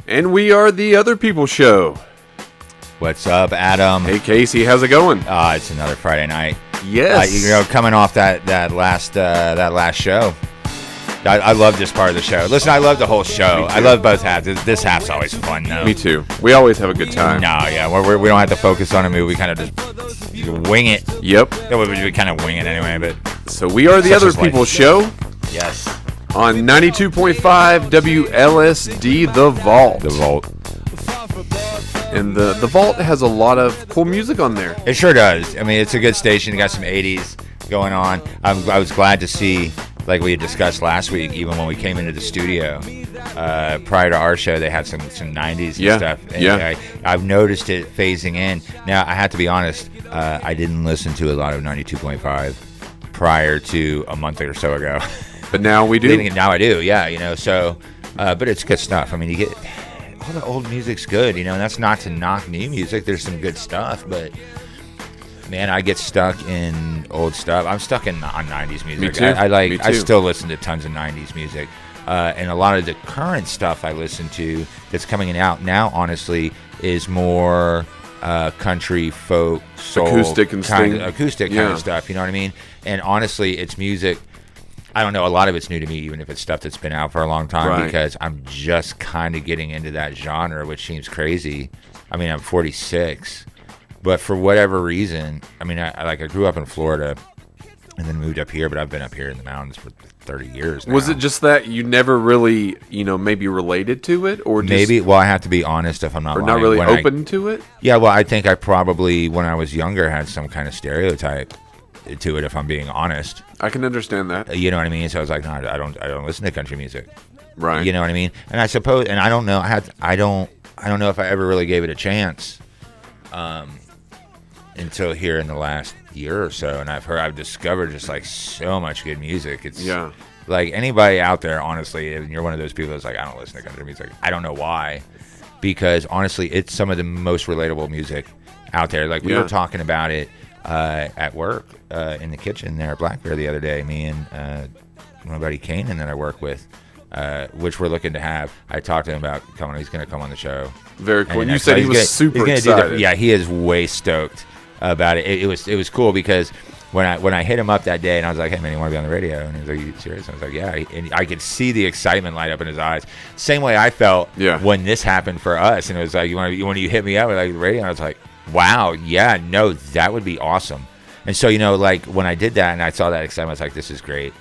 And we are the Other People Show. What's up, Adam? Hey, Casey, how's it going? It's another Friday night. Yes. Coming off that last show. I love this part of the show. Listen, I love the whole show. I love both halves. This half's always fun, though. Me too. We always have a good time. No, yeah, we don't have to focus on a movie. We kind of just wing it. Yep. Yeah, we kind of wing it anyway, but... So we are the Other People Show. Yes. On 92.5 WLSD, The Vault. The Vault. And the Vault has a lot of cool music on there. It sure does. I mean, it's a good station. You got some 80s going on. I was glad to see, like we had discussed last week, even when we came into the studio, prior to our show, they had some 90s and stuff. And I've noticed it phasing in. Now, I have to be honest, I didn't listen to a lot of 92.5 prior to a month or so ago. But now we do. Now I do, yeah, so, but it's good stuff. I mean, you get... all the old music's good, and that's not to knock new music. There's some good stuff, but man, I get stuck in old stuff. I'm stuck on 90s music. Me too. I still listen to tons of 90s music, and a lot of the current stuff I listen to that's coming out now, honestly, is more country, folk, soul, acoustic and kind of stuff. You know what I mean? And honestly, it's music. I don't know. A lot of it's new to me, even if it's stuff that's been out for a long time, because I'm just kind of getting into that genre, which seems crazy. I mean, I'm 46, but for whatever reason, I mean, I grew up in Florida and then moved up here, but I've been up here in the mountains for 30 years now. Was it just that you never really, maybe related to it, or just, maybe? Well, I have to be honest if I'm not lying. Not really open to it. Yeah, well, I think I probably, when I was younger, had some kind of stereotype to it, if I'm being honest. I can understand that. You know what I mean? So I was like, no, I don't listen to country music. Right. You know what I mean? And I suppose, and I don't know, I don't know if I ever really gave it a chance until here in the last year or so, and I've discovered just like so much good music. It's like anybody out there, honestly, and you're one of those people that's like, I don't listen to country music. I don't know why, because honestly, it's some of the most relatable music out there. Like we were talking about it at work in the kitchen there at Black Bear the other day, me and my buddy Kanan that I work with, which we're looking to have. I talked to him about coming. He's going to come on the show. Very cool. And you said he was super excited. He is way stoked about it. It was cool because when I hit him up that day and I was like, hey man, you want to be on the radio? And he was like, are you serious? And I was like, yeah. And I could see the excitement light up in his eyes. Same way I felt when this happened for us. And it was like, when you hit me up with like the radio, and I was like, wow, yeah, no, that would be awesome. And so, like when I did that and I saw that excitement, I was like, this is great.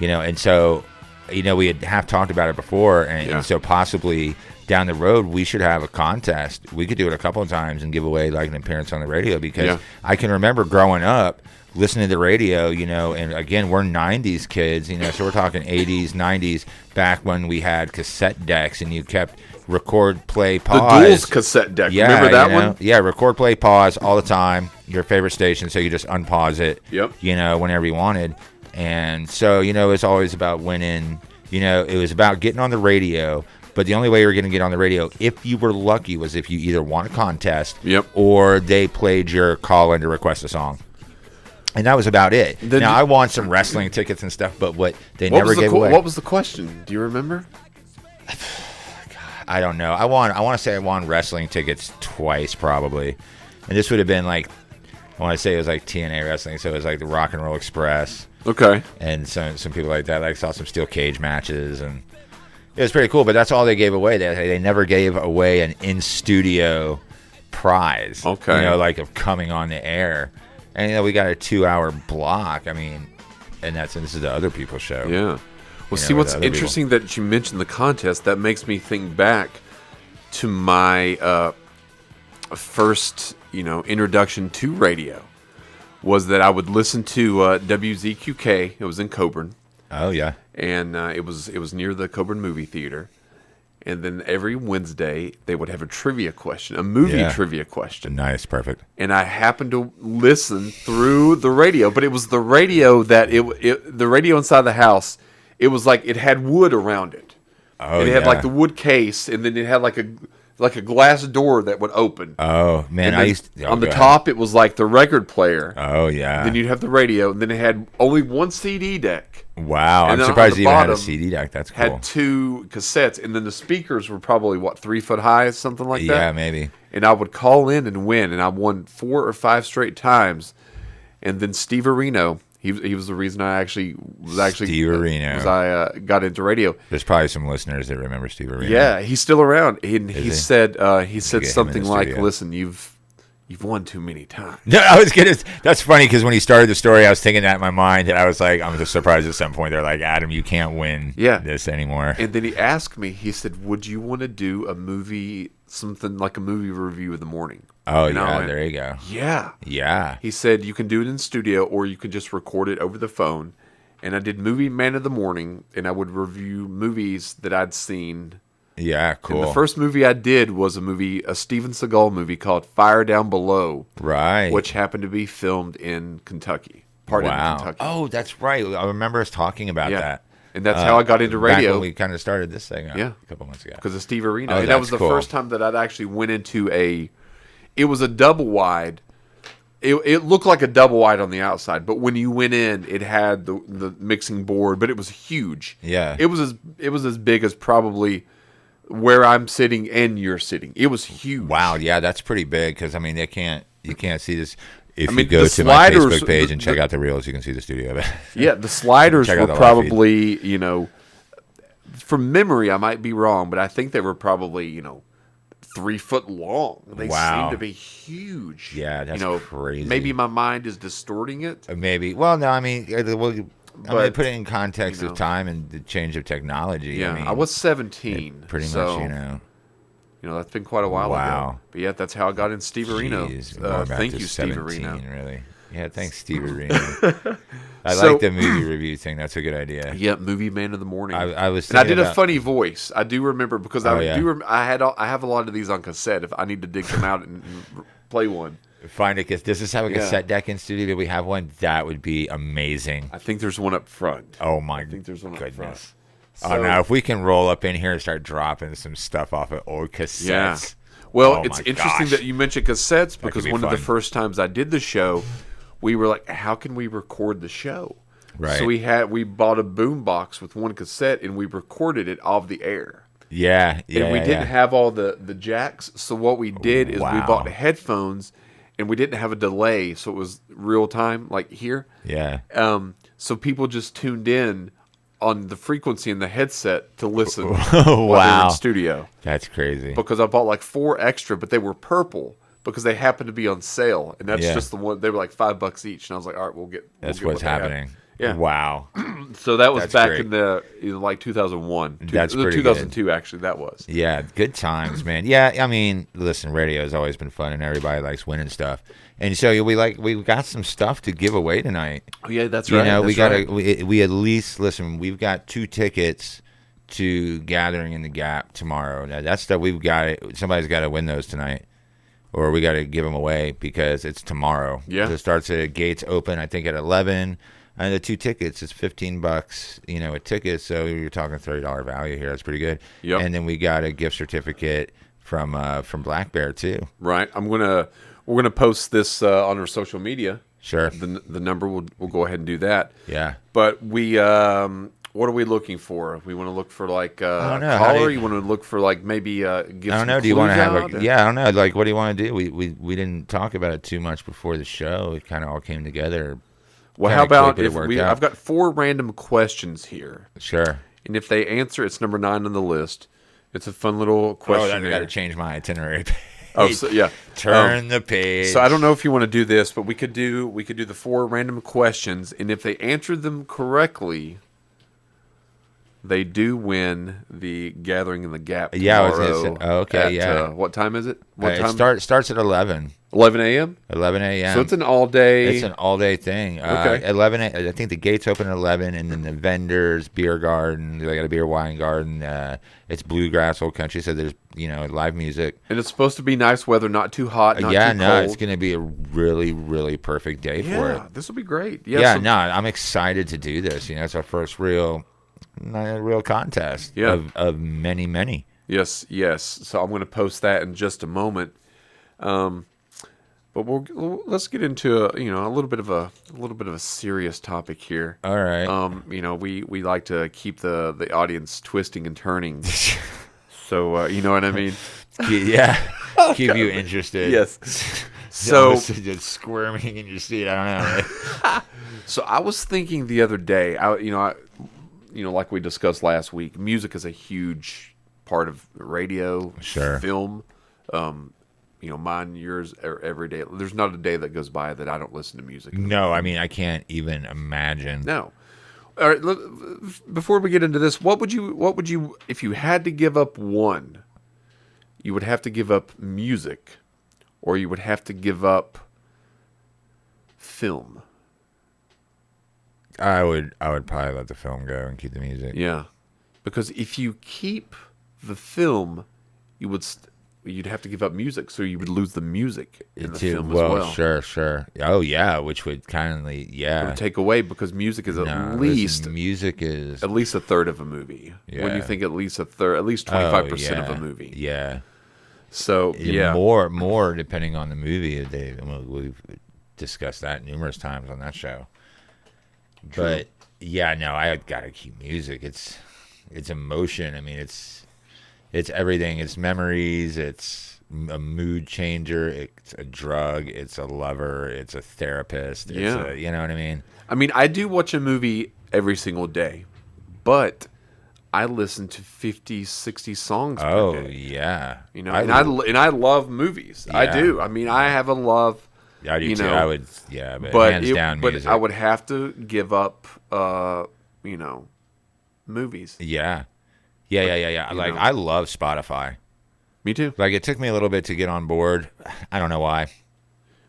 And so, we had talked about it before. And so possibly down the road, we should have a contest. We could do it a couple of times and give away like an appearance on the radio, because I can remember growing up listening to the radio, and again, we're 90s kids, so we're talking 80s, 90s, back when we had cassette decks and you kept record, play, pause. The Duals cassette deck. Remember that one? Yeah, record, play, pause all the time. Your favorite station, so you just unpause it. Yep. Whenever you wanted. And so, it's always about winning. It was about getting on the radio. But the only way you were going to get on the radio, if you were lucky, was if you either won a contest or they played your call in to request a song. And that was about it. Now, I won some wrestling tickets and stuff, but they never gave away. What was the question? Do you remember? I don't know. I want to say I won wrestling tickets twice, probably. And this would have been like, I want to say it was like TNA wrestling, so it was like the Rock and Roll Express. Okay. And some people like that. Like saw some steel cage matches, and it was pretty cool. But that's all they gave away. They never gave away an in-studio prize. Okay. Like of coming on the air. And we got a 2-hour block. I mean, and this is the Other People Show. Yeah. Well, see, what's interesting that you mentioned the contest, that makes me think back to my first, introduction to radio, was that I would listen to WZQK. It was in Coburn. Oh, yeah. And it was near the Coburn movie theater. And then every Wednesday, they would have a trivia question, a movie trivia question. Nice, perfect. And I happened to listen through the radio, but it was the radio that the radio inside the house. It was like it had wood around it. Oh, and it had like the wood case, and then it had like like a glass door that would open. Oh man, I used on the top it was like the record player. Oh yeah. Then you'd have the radio, and then it had only one CD deck. Wow, And I'm then surprised on you the even had a bottom CD deck. That's cool. Had 2 cassettes, and then the speakers were probably 3 foot high, something like that. Yeah, maybe. And I would call in and win, and I won 4 or 5 straight times. And then Steve Areno, he was the reason I Steve Areno. I got into radio. There's probably some listeners that remember Steve Areno. Yeah, he's still around, and he said something like, studio. "Listen, you've won too many times." No, that's funny because when he started the story, I was thinking that in my mind, and I was like, I'm just surprised at some point they're like, Adam, you can't win this anymore. And then he asked me, he said, "Would you want to do a movie, something like a movie review in the morning?" Oh, and yeah, there you go. Yeah. He said, you can do it in studio, or you can just record it over the phone. And I did Movie Man of the Morning, and I would review movies that I'd seen. Yeah, cool. And the first movie I did was a Steven Seagal movie called Fire Down Below. Right. Which happened to be filmed in Kentucky. In Kentucky. Oh, that's right. I remember us talking about that. And that's how I got into radio. Back when we kind of started this thing a couple months ago. Because of Steve Areno. Oh, and that was the first time that I'd actually went into it was a double wide. It looked like a double wide on the outside, but when you went in, it had the mixing board, but it was huge. Yeah. It was as big as probably where I'm sitting and you're sitting. It was huge. Wow, yeah, that's pretty big because I mean you can't see this. If you go to my Facebook page and check out the reels, you can see the studio. Yeah, the sliders were probably, from memory, I might be wrong, but I think they were probably, 3 foot long. They seem to be huge. Yeah, that's crazy. Maybe my mind is distorting it. Maybe. Well, no, I mean, put it in context of time and the change of technology. Yeah, I mean, I was 17. Pretty much, that's been quite a while ago. But yeah, that's how I got in Steve Areno. Thank you, Steve Areno. Really. Yeah, thanks, Steve Areno. I like the movie review thing. That's a good idea. Yeah, Movie Man of the Morning. I was, and I did a funny voice. I do remember because I have a lot of these on cassette. If I need to dig them out and play one, find it. Does this have a cassette deck in studio? Do we have one? That would be amazing. I think there's one up front. Oh my! I think there's one up front. So, now if we can roll up in here and start dropping some stuff off of old cassettes. Yeah. Well, it's interesting that you mentioned cassettes because one of the first times I did the show, we were like, how can we record the show? Right. So we bought a boom box with one cassette and we recorded it off the air. Yeah. And we didn't have all the jacks. So what we did is we bought headphones and we didn't have a delay. So it was real time, like here. Yeah. So people just tuned in on the frequency in the headset to listen wow. while they were in studio. That's crazy. Because I bought like 4 extra, but they were purple because they happened to be on sale. And that's just the one. They were like $5 each. And I was like, all right, we'll get what's happening. Yeah. Wow. So that was back in like 2001. That's pretty 2002, actually, that was. Yeah, good times, man. Yeah, I mean, listen, radio has always been fun, and everybody likes winning stuff. And so we got some stuff to give away tonight. Oh, yeah, that's right. We at least, listen, we've got 2 tickets to Gathering in the Gap tomorrow. Now, that's stuff we've got. Somebody's got to win those tonight. Or we got to give them away because it's tomorrow. Yeah. So it starts at gates open, I think, at 11. And the 2 tickets is $15, a ticket. So you're talking $30 value here. That's pretty good. Yep. And then we got a gift certificate from Black Bear too. Right. We're gonna post this on our social media. Sure. The number we'll go ahead and do that. Yeah. But we what are we looking for? We want to look for like a caller. You want to look for like maybe give I don't know. Do you want to have I don't know. Like, what do you want to do? We didn't talk about it too much before the show. It kind of all came together. Well, how about if I've got 4 random questions here. Sure. And if they answer, it's number 9 on the list. It's a fun little question. Oh, then I got to change my itinerary page. Oh, so, yeah. Turn the page. So I don't know if you want to do this, but we could do the 4 random questions, and if they answer them correctly, they do win the Gathering in the Gap tomorrow. Yeah, I was going to say. Okay, what time is it? What time? It starts at 11. 11 a.m.? 11 a.m. So it's an all-day... It's an all-day thing. Okay. 11. I think the gates open at 11, and then the vendors, beer garden, they got a beer wine garden. It's bluegrass, old country, so there's, live music. And it's supposed to be nice weather, not too hot, not too cold. It's going to be a really, really perfect day for it. Yeah, this will be great. I'm excited to do this. It's our first real contest of many, many. Yes, yes. So I'm going to post that in just a moment. But let's get into a little bit of a serious topic here. All right. We like to keep the audience twisting and turning. So you know what I mean? Yeah. Keep you interested. Yes. So just squirming in your seat. I don't know. So I was thinking the other day, like we discussed last week, music is a huge part of radio, Sure. film. Mine, yours, every day. There's not a day that goes by that I don't listen to music. No, I mean, I can't even imagine. No. All right. Before we get into this, what would you, if you had to give up one, you would have to give up music, or you would have to give up film. I would probably let the film go and keep the music. Yeah, because if you keep the film, you'd have to give up music, so you would lose the music in the film as well. Sure. Oh yeah, which would kindly It would take away, because music is at least a third of a movie. Yeah. When you think at least 25% of a movie. Yeah. So yeah, more depending on the movie. We've discussed that numerous times on that show. True. But yeah, no, I gotta keep music. It's emotion. I mean, it's everything. It's memories. It's a mood changer. It's a drug. It's a lover. It's a therapist. Yeah. You know what I mean? I mean, I do watch a movie every single day, but I listen to 50, 60 songs per day. Yeah. I love movies. Yeah. I do. I mean, I have a love. I do too. I would, but hands down music. But I would have to give up, movies. Yeah. Like, I love Spotify. Me too. Like, it took me a little bit to get on board. I don't know why,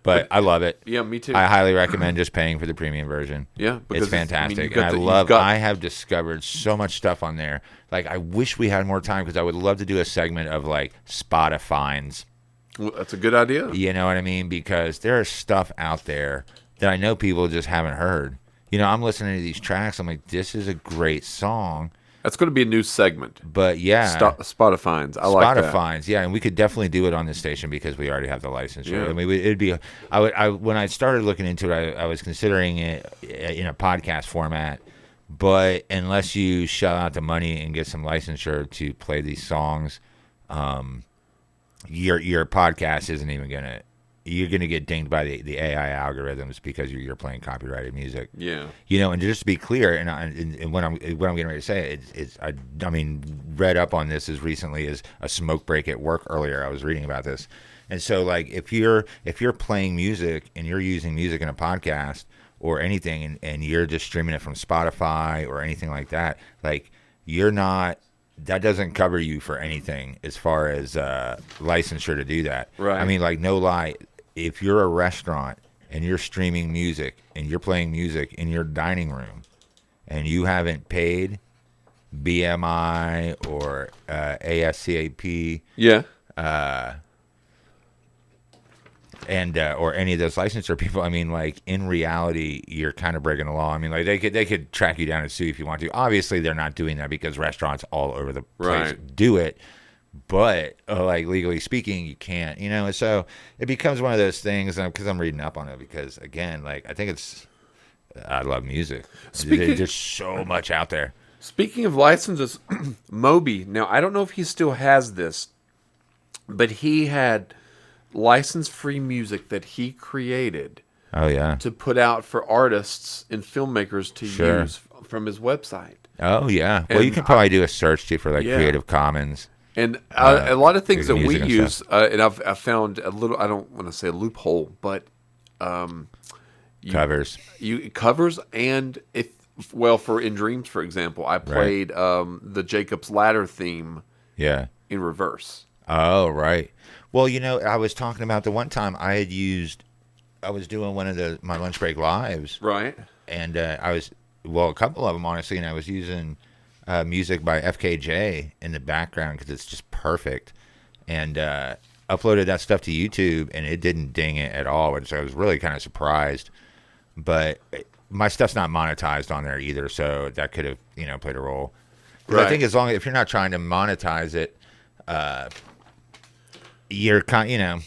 but I love it. Yeah, me too. I highly recommend just paying for the premium version. Yeah, because it's fantastic. I have discovered so much stuff on there. Like, I wish we had more time, because I would love to do a segment of like Spotify's. Well, that's a good idea. You know what I mean? Because there is stuff out there that I know people just haven't heard. I'm listening to these tracks. I'm like, this is a great song. That's going to be a new segment. But yeah, Spotify's. I like that. Spotify's, yeah, and we could definitely do it on this station because we already have the license. Yeah. I mean, it'd be. When I started looking into it, I was considering it in a podcast format. But unless you shell out the money and get some licensure to play these songs, your podcast isn't even gonna. You're gonna get dinged by the AI algorithms because you're playing copyrighted music. Yeah. And just to be clear, and what I'm getting ready to say, I read up on this as recently as a smoke break at work earlier. I was reading about this, and so like if you're playing music and you're using music in a podcast or anything, and you're just streaming it from Spotify or anything like that, like you're not. That doesn't cover you for anything as far as licensure to do that. Right. I mean, like, no lie, if you're a restaurant and you're streaming music and you're playing music in your dining room and you haven't paid BMI or ASCAP, yeah, and or any of those licensure people, I mean, like, in reality, you're kind of breaking the law. I mean, like, they could track you down and sue if you want to. Obviously, they're not doing that because restaurants all over the place do it. But like, legally speaking, you can't. So it becomes one of those things. Because I'm reading up on it. Because again, like, I love music. There's so much out there. Speaking of licenses, Moby. Now, I don't know if he still has this, but he had license-free music that he created. Oh yeah. To put out for artists and filmmakers to use from his website. Oh yeah. Well, you can probably do a search too for like Creative Commons. And a lot of things that we use, stuff. and I've found a little. I don't want to say a loophole, but covers. Covers, and for In Dreams, for example, I played the Jacob's Ladder theme. Yeah. In reverse. Oh right. Well, I was talking about the one time I was doing one of my lunch break lives. Right. And a couple of them, honestly, and I was using music by FKJ in the background because it's just perfect. And uploaded that stuff to YouTube, and it didn't ding it at all, which I was really kind of surprised. But my stuff's not monetized on there either, so that could have, played a role. Right. I think if you're not trying to monetize it, you're kind,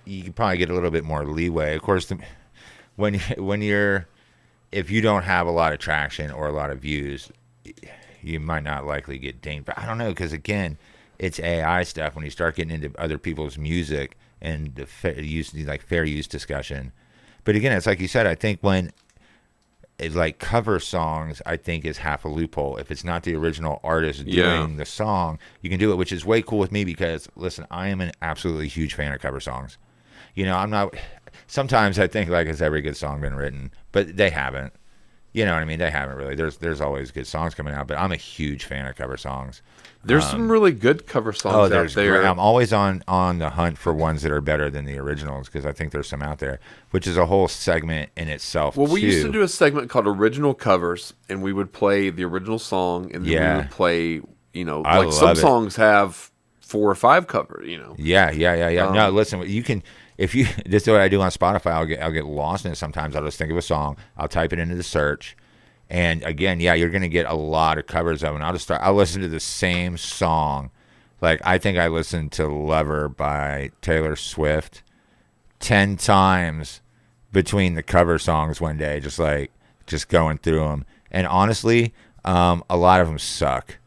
you can probably get a little bit more leeway. Of course, when you're if you don't have a lot of traction or a lot of views, you might not likely get dinged. But I don't know, because again, it's AI stuff. When you start getting into other people's music and the fair use discussion. But again, it's like you said. I think when it's like cover songs, I think is half a loophole. If it's not the original artist doing the song, you can do it, which is way cool with me because, listen, I am an absolutely huge fan of cover songs. I'm not. Sometimes I think like, has every good song been written? But they haven't. You know what I mean? They haven't really. There's always good songs coming out, but I'm a huge fan of cover songs. There's some really good cover songs out there. I'm always on the hunt for ones that are better than the originals because I think there's some out there, which is a whole segment in itself. Well, we used to do a segment called Original Covers, and we would play the original song, and then we would play, like some songs have 4 or 5 covers. Yeah. No, listen, you can. This is what I do on Spotify. I'll get lost in it sometimes. I'll just think of a song. I'll type it into the search. And again, you're going to get a lot of covers of it. And I'll listen to the same song. Like, I think I listened to Lover by Taylor Swift 10 times between the cover songs one day, just going through them. And honestly, a lot of them suck.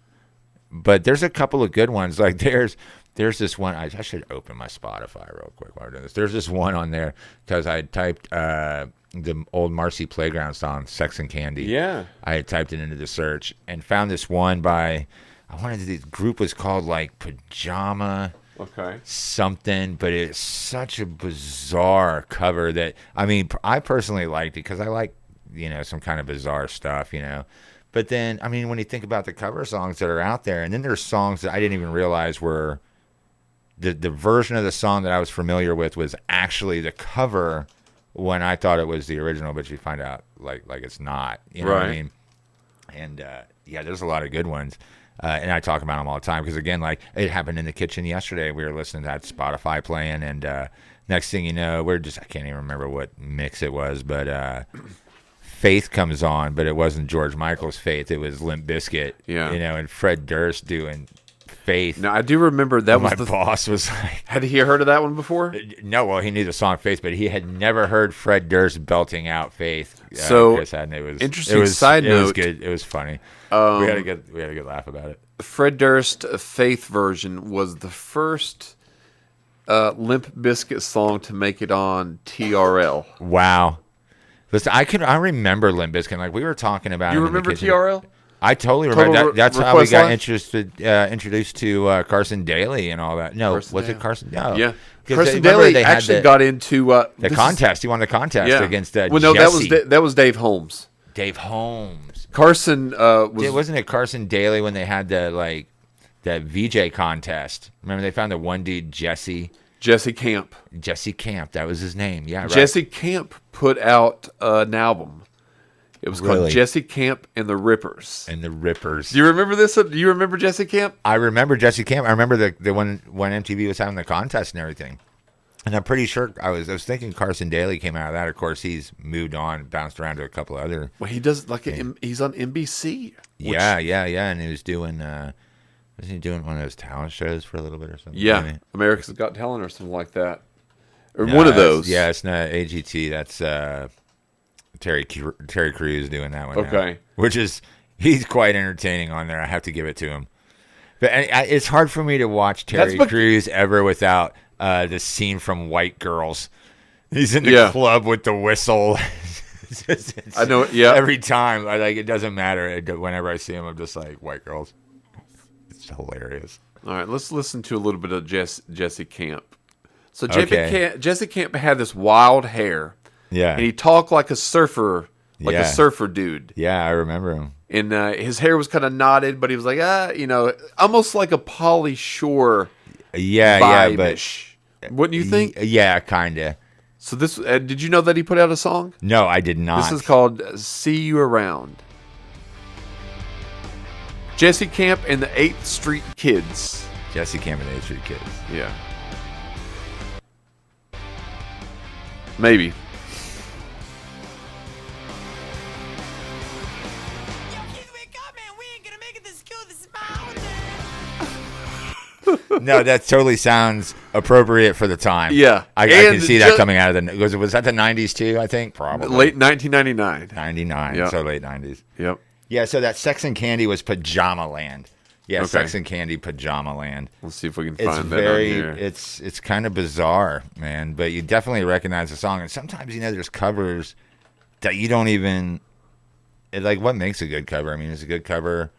But there's a couple of good ones. Like, there's this one. I should open my Spotify real quick while we're doing this. There's this one on there because I typed the old Marcy Playground song, Sex and Candy. Yeah. I had typed it into the search and found this one by, the group was called like Pajama something, but it's such a bizarre cover that, I personally liked it because I like, some kind of bizarre stuff, But then, when you think about the cover songs that are out there, and then there's songs that I didn't even realize were the version of the song that I was familiar with was actually the cover when I thought it was the original, but you find out like it's not. You know what I mean? And there's a lot of good ones. And I talk about them all the time because, again, like it happened in the kitchen yesterday. We were listening to that Spotify playing, and next thing you know, I can't even remember what mix it was, but Faith comes on, but it wasn't George Michael's Faith. It was Limp Bizkit. Yeah. And Fred Durst doing Faith. Now, I do remember that was my boss was like... Had he heard of that one before? No, well, he knew the song Faith, but he had never heard Fred Durst belting out Faith. So, Chris hadn't. Interesting side note. It was good. It was funny. We had a good laugh about it. Fred Durst Faith version was the first Limp Bizkit song to make it on TRL. Wow. Listen, I remember Limp Bizkit. Like, we were talking about You remember TRL? I totally remember. That's how we got introduced to Carson Daly and all that. No, it Carson? No. Yeah. Carson Daly actually got into the contest. He won the contest against no, Jesse. that was Dave Holmes. Dave Holmes. Carson wasn't it Carson Daly when they had that VJ contest? Remember they found the one dude Jesse Camp. Jesse Camp, that was his name. Yeah, right. Jesse Camp put out an album. It was called Jesse Camp and the Rippers. And the Rippers. Do you remember this? Do you remember Jesse Camp? I remember Jesse Camp. I remember the when MTV was having the contest and everything. And I'm pretty sure I was thinking Carson Daly came out of that. Of course, he's moved on, bounced around to a couple other. Well, he does he's on NBC. Yeah, and he was doing. Was he doing one of those talent shows for a little bit or something? Yeah, maybe? America's Got Talent or something like that, or one of those. Yeah, it's not AGT. That's Terry Crews doing that one. Okay, now, which is he's quite entertaining on there. I have to give it to him. But it's hard for me to watch Terry Crews ever without the scene from White Girls. He's in the club with the whistle. I know. Yeah, every time, it doesn't matter. Whenever I see him, I'm just like White Girls. It's hilarious. All right, let's listen to a little bit of Jesse Camp. So Jesse Camp had this wild hair. Yeah, and he talked like a surfer, a surfer dude. Yeah, I remember him. And his hair was kind of knotted, but he was like, almost like a Pauly Shore. Vibe-ish. Wouldn't you think? Yeah, kind of. So this, did you know that he put out a song? No, I did not. This is called "See You Around." Jesse Camp and the 8th Street Kids. Jesse Camp and the 8th Street Kids. Yeah. Maybe. No, that totally sounds appropriate for the time. Yeah. I can see that coming out of the. Was that the 90s too? I think probably late 1999. 99. Yep. So late 90s. Yep. Yeah. So that Sex and Candy was Pajama Land. Yeah, Okay. Sex and Candy Pajama Land. We'll see if we can It's find that on here. It's kind of bizarre, man. But you definitely recognize the song, and sometimes there's covers that you don't even. Like, what makes a good cover? I mean, is a good cover?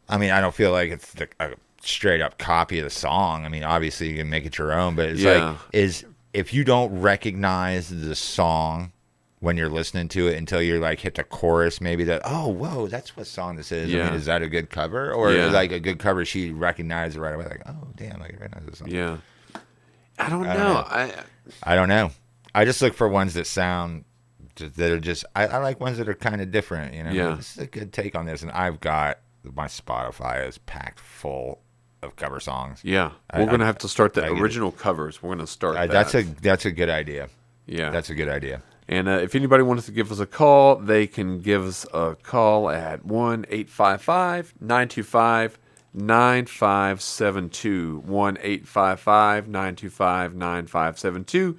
I mean, I don't feel like it's a straight up copy of the song. I mean, obviously you can make it your own, but it's like if you don't recognize the song when you're listening to it until you're like hit the chorus, maybe that, oh, whoa, that's what song this is. Yeah. I mean, is that a good cover? Or like a good cover, she recognized it right away, like, oh, damn, I recognize this song. Yeah. I don't know. I don't know. I just look for ones that sound, that are just, I like ones that are kind of different, you know? Yeah. Like, this is a good take on this, and I've got, my Spotify is packed full of cover songs. Yeah. We're going to have to start the original covers. We're going to start that. That's a good idea. Yeah. That's a good idea. And if anybody wants to give us a call, they can give us a call at 1-855-925-9572. 1-855-925-9572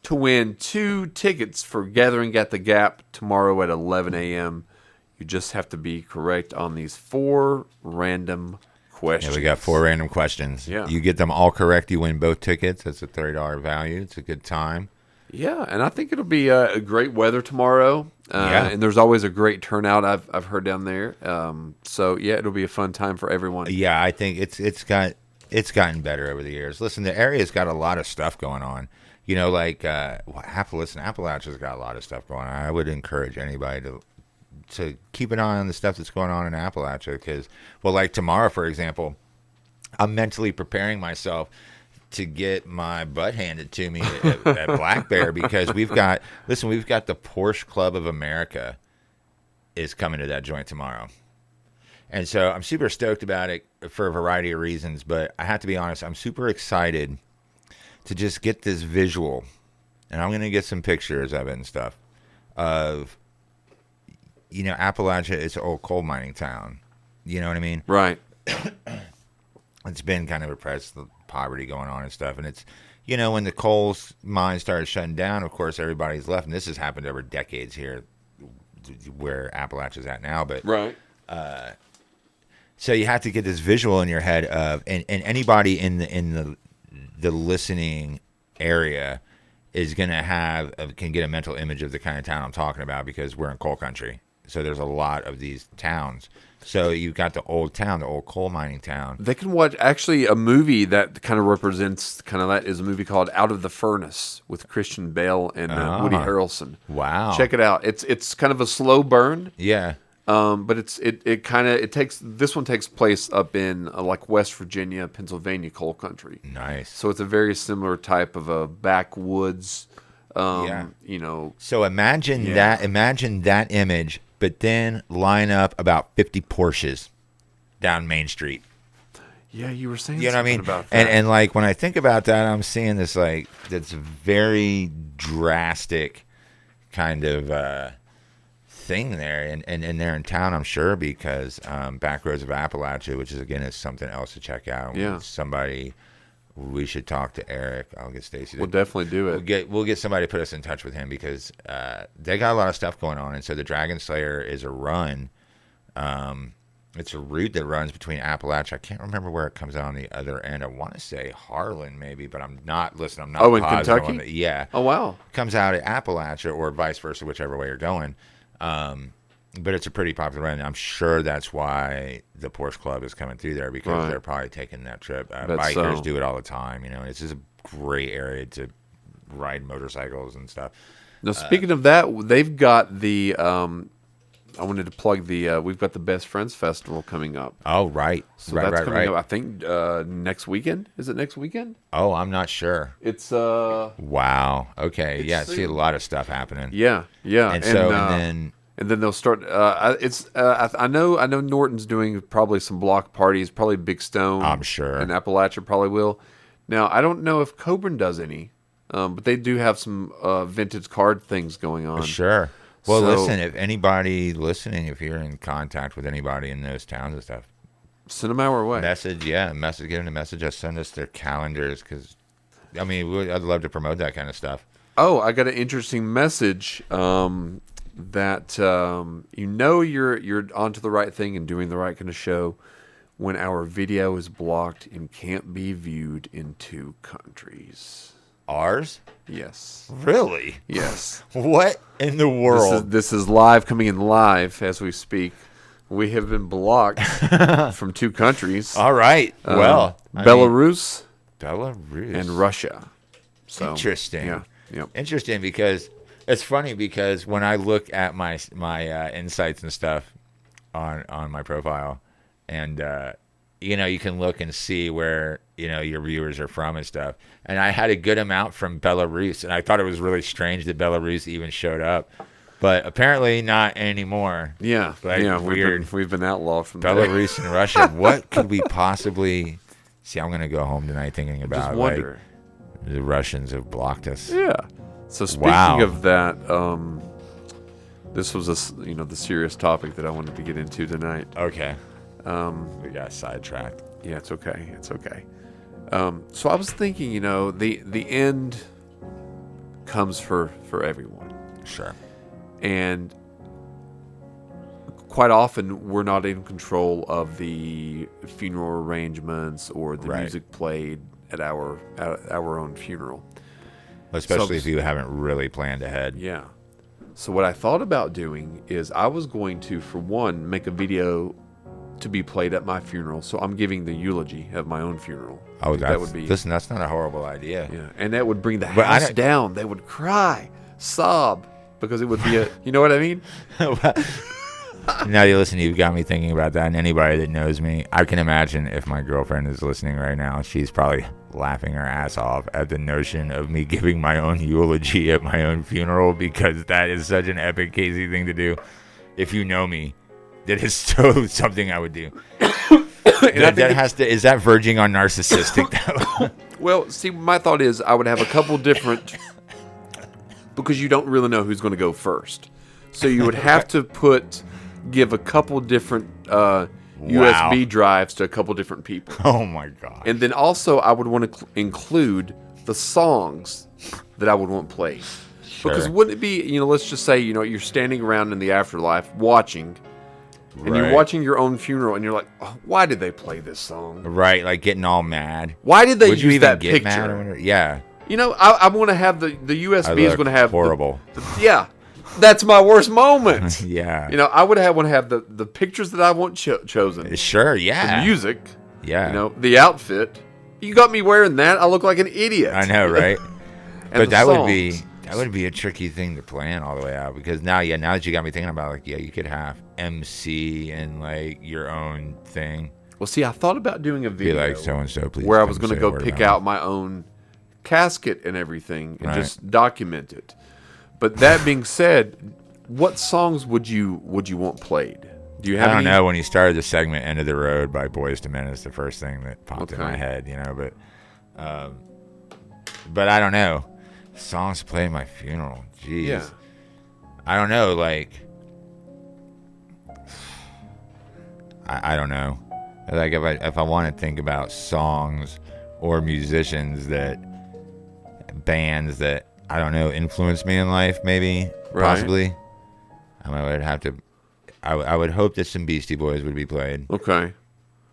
to win 2 tickets for Gathering at the Gap tomorrow at 11 a.m. You just have to be correct on these 4 random questions. Yeah, we got 4 random questions. Yeah. You get them all correct, you win both tickets. That's a $30 value. It's a good time. Yeah, and I think it'll be a great weather tomorrow. And there's always a great turnout I've heard down there. So yeah, it'll be a fun time for everyone. Yeah, I think it's gotten better over the years. Listen, the area's got a lot of stuff going on. You know, like Appalachia's got a lot of stuff going on. I would encourage anybody to keep an eye on the stuff that's going on in Appalachia because, well, like tomorrow, for example, I'm mentally preparing myself to get my butt handed to me at Black Bear because we've got the Porsche Club of America is coming to that joint tomorrow. And so I'm super stoked about it for a variety of reasons, but I have to be honest, I'm super excited to just get this visual, and I'm going to get some pictures of it and stuff, of, you know, Appalachia is an old coal mining town. You know what I mean? Right. It's been kind of oppressed, the poverty going on and stuff. And it's, you know, when the coal mines started shutting down, of course, everybody's left. And this has happened over decades here where Appalachia's at now. But right. So you have to get this visual in your head of, and anybody in the listening area is going to can get a mental image of the kind of town I'm talking about because we're in coal country. So there's a lot of these towns. So you've got the old town, the old coal mining town. They can watch actually a movie that kind of represents kind of that is a movie called Out of the Furnace with Christian Bale and Woody Harrelson. Wow. Check it out. It's kind of a slow burn. Yeah. But this one takes place up in like West Virginia, Pennsylvania coal country. Nice. So it's a very similar type of a backwoods you know. So imagine that image, but then line up about 50 Porsches down Main Street. Yeah, you were saying you know what I mean? About that. And like when I think about that, I'm seeing this like that's very drastic kind of thing there, and they're in town, I'm sure, because Back Roads of Appalachia, which is something else to check out. Yeah, we should talk to Eric. I'll get Stacy. We'll definitely do it. We'll get somebody to put us in touch with him because they got a lot of stuff going on, and so the Dragon Slayer is a run. It's a route that runs between Appalachia. I can't remember where it comes out on the other end. I want to say Harlan, maybe, but I'm not. Listen, I'm not. Oh, in Kentucky? Yeah. Oh, wow. Comes out at Appalachia or vice versa, whichever way you're going. But it's a pretty popular run. I'm sure that's why the Porsche Club is coming through there because they're probably taking that trip. Bikers do it all the time. You know, it's just a great area to ride motorcycles and stuff. Now, speaking of that, they've got the. I wanted to plug the. We've got the Best Friends Festival coming up. Oh, right. So that's coming up. I think next weekend. Is it next weekend? Oh, I'm not sure. It's Wow. Okay. Yeah. I see a lot of stuff happening. Yeah. And then they'll start. I know Norton's doing probably some block parties. Probably Big Stone. I'm sure. And Appalachia probably will. Now I don't know if Coburn does any, but they do have some vintage card things going on. Sure. Well, listen. If anybody listening, if you're in contact with anybody in those towns and stuff, Send them our way. Message, get them a message. Just send us their calendars because, I mean, I'd love to promote that kind of stuff. Oh, I got an interesting message that you're onto the right thing and doing the right kind of show when our video is blocked and can't be viewed in 2 countries. Ours? Yes. Really? Yes. What in the world? This is live, coming in live as we speak. We have been blocked from 2 countries. All right. Well, Belarus and Russia. So, interesting. Yeah. Yep. Interesting because it's funny because when I look at my insights and stuff on my profile, and you can look and see where your viewers are from and stuff. And I had a good amount from Belarus, and I thought it was really strange that Belarus even showed up, but apparently not anymore. Yeah, weird. We've been outlawed from Belarus and Russia. What could we possibly see? I'm gonna go home tonight thinking about just wonder. The Russians have blocked us. Yeah. So speaking of that, this was the serious topic that I wanted to get into tonight. Okay. We got sidetracked. Yeah, it's okay. It's okay. So I was thinking, the end comes for everyone. Sure. And quite often we're not in control of the funeral arrangements or the music played at our own funeral. Especially if you haven't really planned ahead. Yeah. So what I thought about doing is I was going to, for one, make a video to be played at my funeral. So I'm giving the eulogy at my own funeral. Oh, listen, that's not a horrible idea. Yeah, and that would bring the house down. They would cry, sob, because it would be you know what I mean? Now you listen, you've got me thinking about that. And anybody that knows me, I can imagine if my girlfriend is listening right now, she's probably laughing her ass off at the notion of me giving my own eulogy at my own funeral, because that is such an epic, Casey thing to do. If you know me, that is so something I would do. Is that verging on narcissistic though? Well, see, my thought is I would have a couple different, because you don't really know who's going to go first. So you would have to give a couple different USB drives to a couple different people. Oh my god! And then also I would want to include the songs that I would want played. Sure. Because wouldn't it be, let's just say, you're standing around in the afterlife watching, and you're watching your own funeral, and you're like, oh, why did they play this song? Right, like getting all mad. Why did they use you even that get picture? Mad? Yeah. I'm going to have the USB is going to have horrible. Yeah. That's my worst moment. Yeah. I would want to have the pictures that I want chosen. Sure, yeah. The music. Yeah. The outfit. You got me wearing that. I look like an idiot. I know, right? But that would be a tricky thing to plan all the way out, because now that you got me thinking about you could have MC and your own thing. Well, see, I thought about doing a video be like so and so, please, where I was going to go pick out my own casket and everything and just document it. But that being said, what songs would you want played? Do you have? I don't know. When you started the segment "End of the Road" by Boyz II Men is the first thing that popped in my head, But I don't know. Songs to play at my funeral. Jeez. Yeah. I don't know. I don't know. If I want to think about songs or musicians bands that I don't know influenced me in life, maybe possibly. I would hope that some Beastie Boys would be played. Okay.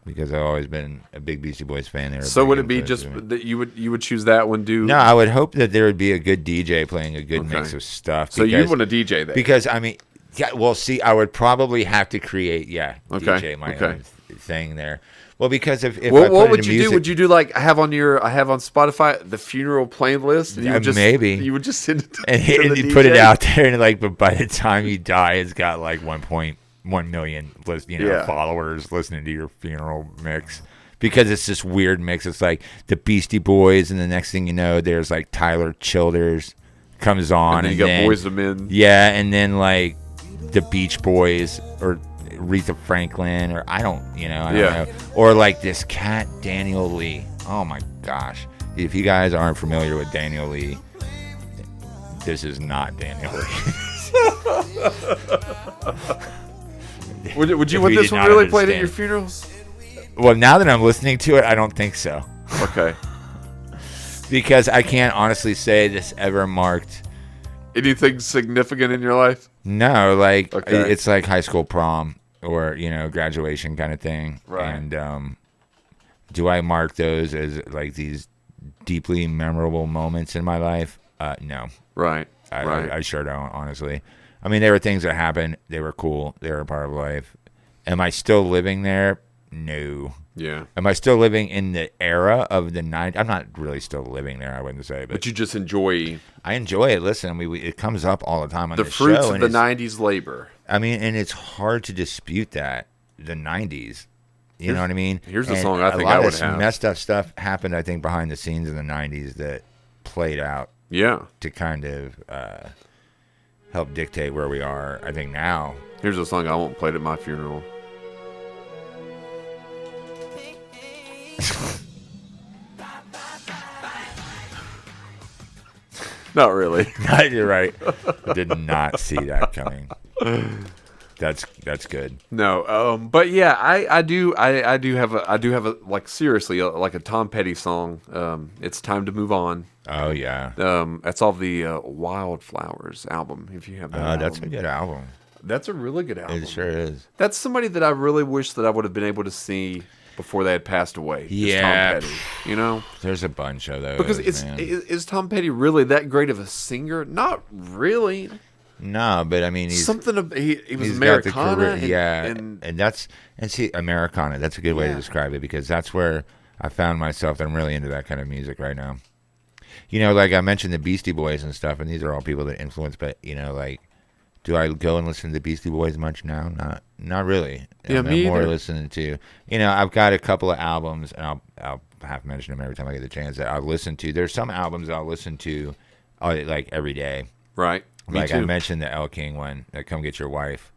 Because I've always been a big Beastie Boys fan. So would it be just that you would choose that one? No, I would hope that there would be a good DJ playing a good mix of stuff. So you want a DJ there? Because I would probably have to create DJ my own thing there. Well, because if what would you do? Would you do I have on Spotify the funeral playlist? And you would maybe you would just send it and you put it out there, and but by the time you die, it's got 1.1 million followers listening to your funeral mix, because it's this weird mix. It's like the Beastie Boys, and the next thing you know, there's Tyler Childers comes on, and then you got Boyz II Men. Yeah, and then the Beach Boys or Aretha Franklin, or I don't know, or this cat Daniel Lee. Oh my gosh! If you guys aren't familiar with Daniel Lee, this is not Daniel Lee. Would you want this one really played at your funerals? Well, now that I'm listening to it, I don't think so. Okay. Because I can't honestly say this ever marked anything significant in your life. No, like okay. It's like high school prom or graduation kind of thing. Right. And do I mark those as like these deeply memorable moments in my life? No. Right. I sure don't, honestly. I mean, there were things that happened. They were cool. They were a part of life. Am I still living there? No. Yeah. Am I still living in the era of the 90s? I'm not really still living there, I wouldn't say. But you just enjoy... I enjoy it. Listen, it comes up all the time on the show. The fruits of the 90s labor. I mean, and it's hard to dispute that. The 90s. You know what I mean? Here's the song I think I would have. A lot of messed up stuff happened, I think, behind the scenes in the 90s that played out. Yeah. To kind of help dictate where we are, I think, now. Here's a song I won't play at my funeral. Not really. You're right. I did not see that coming. That's good. No, but yeah, I do have a like seriously like a Tom Petty song. It's Time to Move On. Oh yeah. That's off the Wildflowers album. If you have that, that's a good album. That's a really good album. It sure is. That's somebody that I really wish that I would have been able to see before they had passed away. Yeah, Tom Petty, There's a bunch of those. Because is Tom Petty really that great of a singer? Not really. No, but I mean, he was Americana. And see, Americana. That's a good way to describe it, because that's where I found myself. I'm really into that kind of music right now. Like I mentioned the Beastie Boys and stuff, and these are all people that influence. But like, do I go and listen to the Beastie Boys much now? Not really. Yeah, me more either. Listening to, I've got a couple of albums, and I'll have to mention them every time I get the chance, that I'll listen to. There's some albums I'll listen to, like every day. Right. Like Me too. I mentioned the El King one, Come Get Your Wife.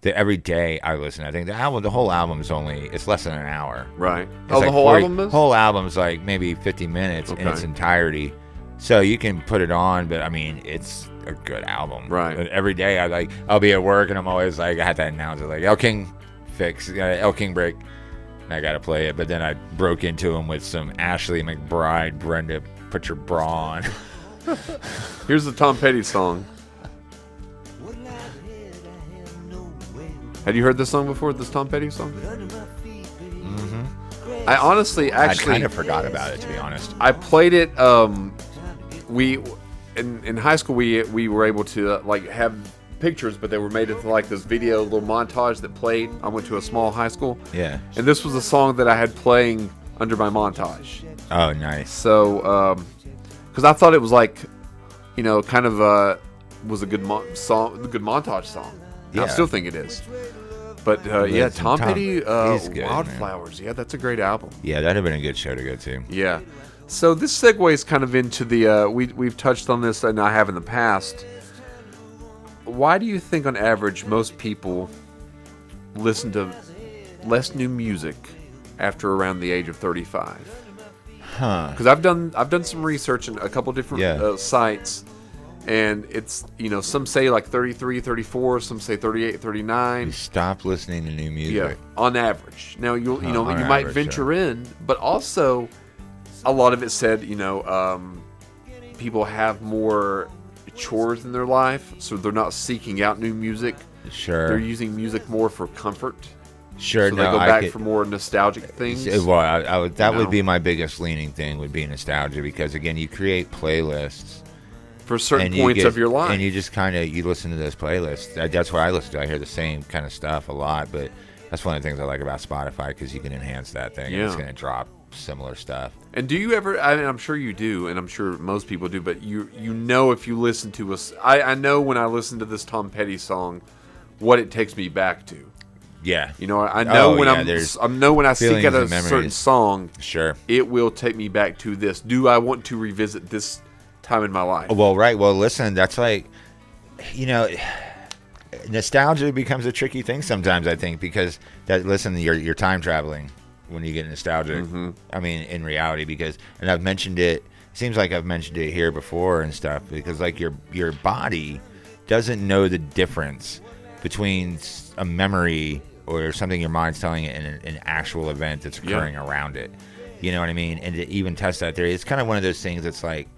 That every day I listen. I think the whole album is it's less than an hour. Right. It's like the whole album is? The whole album's like maybe 50 minutes in its entirety. So you can put it on, but I mean, it's a good album. Right. And every day I'll be at work and I'm always like, I had to announce it, like El King fix, El King break. And I got to play it. But then I broke into him with some Ashley McBride, Brenda, put your bra on. Here's the Tom Petty song. Had you heard this song before? This Tom Petty song? Mm-hmm. I honestly, I kind of forgot about it, to be honest. I played it. In high school we were able to have pictures, but they were made into like this video little montage that played. I went to a small high school. Yeah. And this was a song that I had playing under my montage. Oh, nice. So, because I thought it was like, kind of was a good song, a good montage song. Yeah. I still think it is. But Tom Petty, Wildflowers. Man. Yeah, that's a great album. Yeah, that'd have been a good show to go to. Yeah. So this segues kind of into the we've touched on this, and I have in the past. Why do you think, on average, most people listen to less new music after around the age of 35? Because I've done some research in a couple different sites, and it's some say like 33, 34, some say 38, 39. You stop listening to new music. Yeah, on average. Now you might venture in, but also a lot of it said people have more chores in their life, so they're not seeking out new music. Sure. They're using music more for comfort. Sure. So they go back for more nostalgic things. Well, that would be my biggest leaning thing, would be nostalgia, because again, you create playlists for certain points of your life, and you just you listen to those playlists. That's what I listen to. I hear the same kind of stuff a lot, but that's one of the things I like about Spotify, because you can enhance that thing. And it's going to drop similar stuff. And do you ever, I'm sure you do, and I'm sure most people do, but you know if you listen to us, I know when I listen to this Tom Petty song, what it takes me back to. Yeah. I know when I seek out a certain song, sure, it will take me back to this. Do I want to revisit this time in my life? Well, right. Well, listen, that's like, nostalgia becomes a tricky thing sometimes, I think, because you're time traveling when you get nostalgic. Mm-hmm. I mean, in reality, and I've mentioned it, seems like I've mentioned it here before and stuff, because like your body doesn't know the difference between a memory or something your mind's telling you in an actual event that's occurring around it. You know what I mean? And to even test that theory, it's kind of one of those things that's like,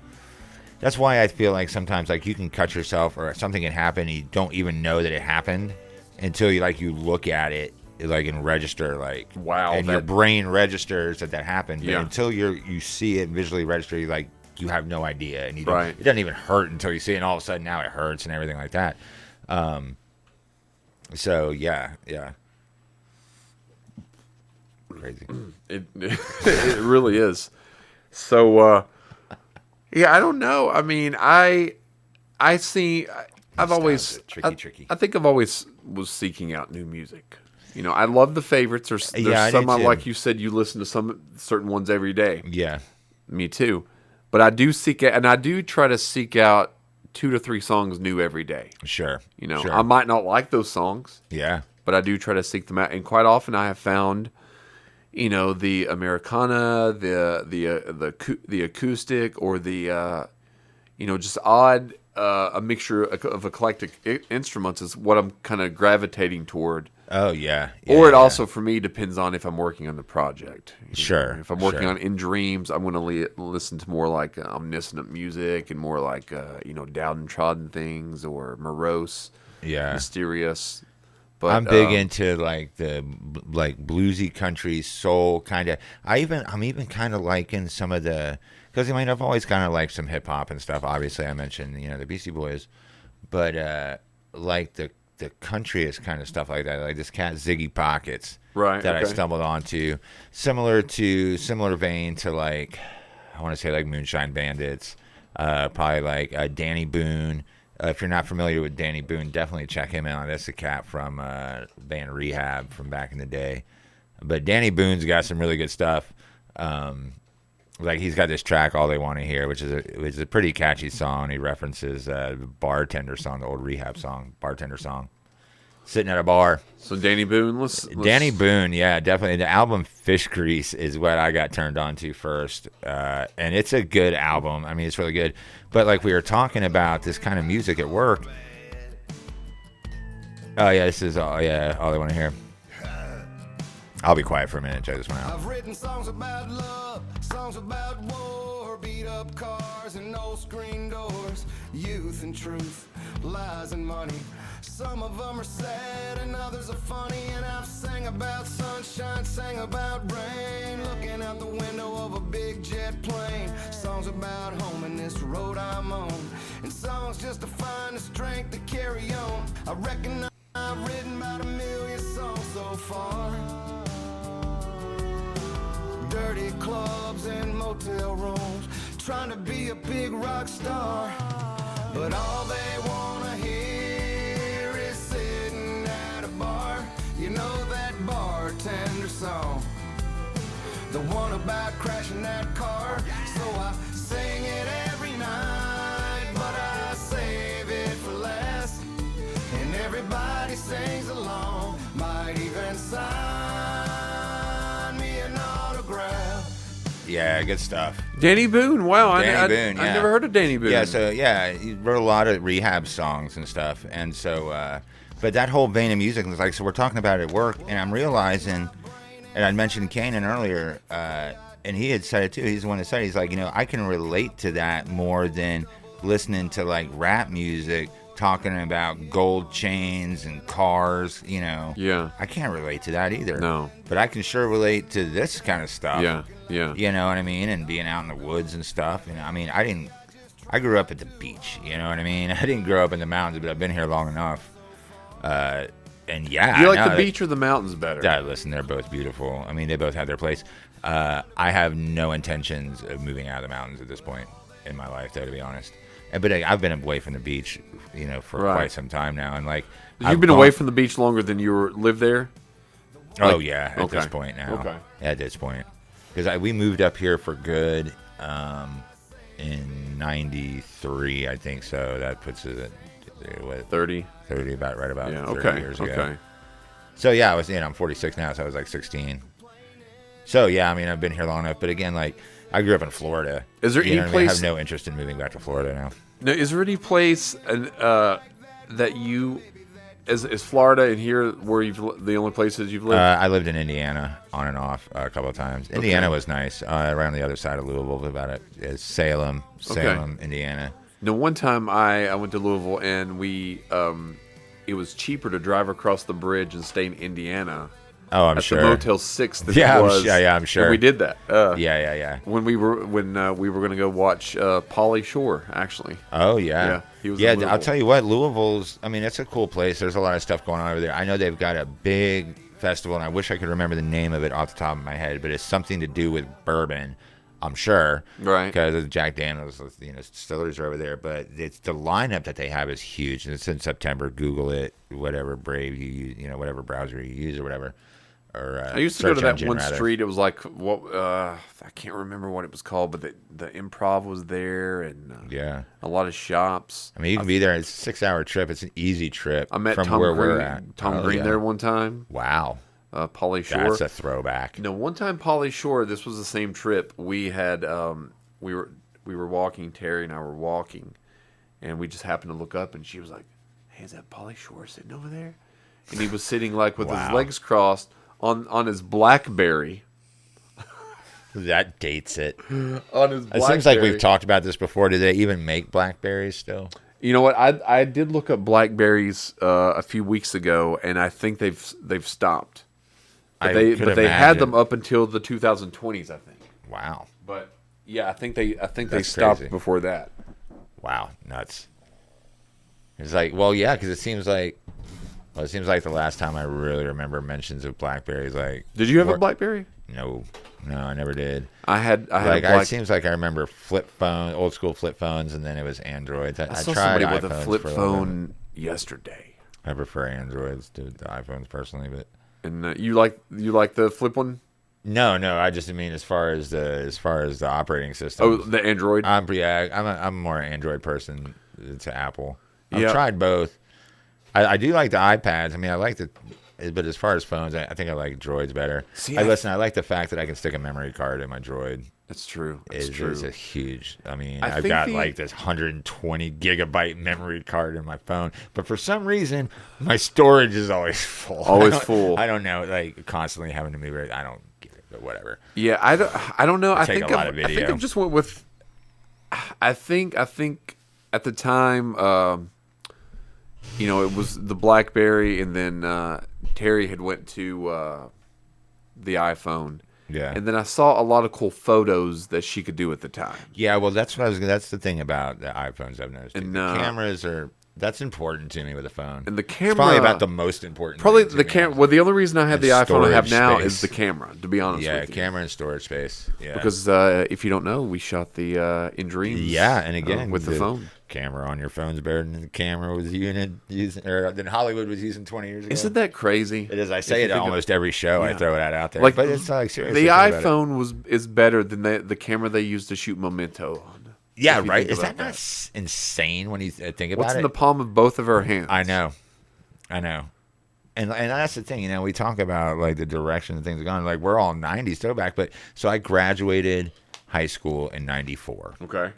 that's why I feel like sometimes like you can cut yourself or something can happen and you don't even know that it happened until you look at it like and register like, wow, and your brain registers that happened. But Yeah. until you see it visually register, you have no idea, and Right. it doesn't even hurt until you see it, and all of a sudden now it hurts and everything like that. So yeah. Crazy. It really is. So yeah, I don't know. I mean, I see. I've always tricky. I think I've always was seeking out new music. You know, I love the favorites. There's some like you said, you listen to some certain ones every day. Yeah, me too. But I do try to seek out 2 to 3 songs new every day. Sure. You know, sure. I might not like those songs. Yeah. But I do try to seek them out, and quite often I have found, you know, the Americana, the acoustic, or the you know, just odd a mixture of eclectic instruments is what I'm kind of gravitating toward. Oh yeah. Or it also for me depends on if I'm working on the project. Sure. If I'm working on In Dreams, I'm going to listen to more like omniscient music and more like you know, downtrodden things or morose, mysterious. But I'm big into like the bluesy country soul kind of. I'm even kind of liking some of the, because I mean I've always kind of liked some hip hop and stuff. Obviously I mentioned, you know, the Beastie Boys, but like the countryist kind of stuff like that, like this cat Ziggy Pockets, right? That I stumbled onto, similar vein to like, I want to say like Moonshine Bandits, probably like Danny Boone. If you're not familiar with Danny Boone, definitely check him out. That's a cat from band Rehab from back in the day. But Danny Boone's got some really good stuff. Like he's got this track, All They Want to Hear, which is a pretty catchy song. He references the Bartender song, the old Rehab song, Bartender song. Sitting at a bar. So Danny Boone, Danny Boone, yeah, definitely. The album Fish Grease is what I got turned on to first. And it's a good album. I mean, it's really good. But like we were talking about this kind of music at work. Oh, yeah, this is All They Want to Hear. I'll be quiet for a minute. Check this one out. I've written songs about love, songs about war, beat up cars and no screen doors, youth and truth, lies and money. Some of them are sad and others are funny, and I've sang about sunshine, sang about rain, looking out the window of a big jet plane. Songs about home and this road I'm on, and songs just to find the strength to carry on. I reckon I've written about 1 million songs so far. Dirty clubs and motel rooms, trying to be a big rock star, but all they wanna hear is sitting at a bar. You know that bartender song, the one about crashing that car. So I sing it every night, but I save it for last, and everybody sings along, might even sign me an autograph. Yeah, good stuff. Danny Boone. Wow, Danny Boone. I never heard of Danny Boone. Yeah, so he wrote a lot of Rehab songs and stuff, and so, but that whole vein of music was like, so we're talking about it at work, and I'm realizing, and I mentioned Kanan earlier, and he had said it too. He's the one that said it. He's like, you know, I can relate to that more than listening to like rap music, talking about gold chains and cars, you know. Yeah. I can't relate to that either. No. But I can sure relate to this kind of stuff. Yeah, yeah. You know what I mean? And being out in the woods and stuff. You know, I mean, I grew up at the beach, you know what I mean? I didn't grow up in the mountains, but I've been here long enough. And yeah. Do you like the beach or the mountains better? Yeah, listen, they're both beautiful. I mean, they both have their place. I have no intentions of moving out of the mountains at this point in my life, though, to be honest. But I've been away from the beach, you know, for quite some time now, and like you've been away from the beach longer than you lived there. Oh yeah, at this point now. Okay. At this point, because we moved up here for good in '93, I think. So that puts it at what, 30, about 30 years ago. Okay. So yeah, I'm 46 now, so I was like 16. So yeah, I mean, I've been here long enough. But again, like I grew up in Florida. Is there any place? I have no interest in moving back to Florida now. No, is there any place that you Is Florida and here where the only places you've lived? I lived in Indiana on and off a couple of times. Indiana was nice. Right on the other side of Louisville, about it is Salem, Indiana. No, one time I went to Louisville and we it was cheaper to drive across the bridge and stay in Indiana. Oh, I'm at sure. the Motel 6 than Yeah, it was. I'm sure. And we did that. Yeah. When we were going to go watch Pauly Shore, actually. Oh yeah. Yeah, he was in Yeah, Louisville. I'll tell you what, Louisville's. I mean, it's a cool place. There's a lot of stuff going on over there. I know they've got a big festival, and I wish I could remember the name of it off the top of my head, but it's something to do with bourbon. I'm sure, right? Because Jack Daniels, distillers are over there. But it's the lineup that they have is huge. And it's in September. Google it, whatever Brave you use, whatever browser you use or whatever. Or I used to go to that one street. It was like I can't remember what it was called, but the Improv was there, and a lot of shops. I mean, you can be there. It's a 6-hour trip. It's an easy trip. I met from Tom where Green, we're at. Tom Green there one time. Wow. Pauly Shore. That's a throwback. No, one time Pauly Shore. This was the same trip. We had we were walking. Terry and I were walking, and we just happened to look up, and she was like, "Hey, is that Pauly Shore sitting over there?" And he was sitting like with his legs crossed on his BlackBerry. That dates it. On his BlackBerry. It seems like we've talked about this before. Do they even make BlackBerries still? You know what? I did look up BlackBerries a few weeks ago, and I think they've stopped. But they had them up until the 2020s, I think. Wow. But yeah, I think they stopped crazy. Before that. Wow, nuts. It's like, well, yeah, because it seems like the last time I really remember mentions of BlackBerries. Like, did you have a BlackBerry? No, I never did. I had. It seems like I remember old school flip phones, and then it was Androids. I saw tried somebody iPhones with a flip phone yesterday. I prefer Androids to the iPhones personally, but. And you like the flip one? No. I just mean as far as the operating system. Oh, the Android. I'm a more Android person to Apple. I've tried both. I do like the iPads. I mean, I like but as far as phones, I think I like Droids better. See, I like the fact that I can stick a memory card in my Droid. That's true. It's a huge. I mean, I've got like this 120 gigabyte memory card in my phone, but for some reason, my storage is always full. Always full. I don't know, like constantly having to move it. I don't get it, but whatever. Yeah, I don't know. I think a lot of video. I think I just went with. I think at the time, it was the BlackBerry, and then Terry had went to the iPhone. Yeah. And then I saw a lot of cool photos that she could do at the time. Yeah, well, that's the thing about the iPhones I've noticed. And the cameras that's important to me with a phone. And the camera, it's probably about the most important. Probably the camera. Well, the only reason I have the iPhone I have now is the camera. To be honest, with you. Camera and storage space. Yeah. Because if you don't know, we shot the In Dreams. Yeah, and again with the phone. Camera on your phone's better than the camera was using than Hollywood was using 20 years ago. Isn't that crazy? It is. I say it almost every show. I throw that out there. But it's like seriously. The iPhone is better than the camera they used to shoot Memento on. Yeah, right. Is that not insane when you think about it? What's in the palm of both of our hands? I know. And that's the thing, we talk about like the direction that things are going. Like we're all 90s throwback, but so I graduated high school in 94. Okay.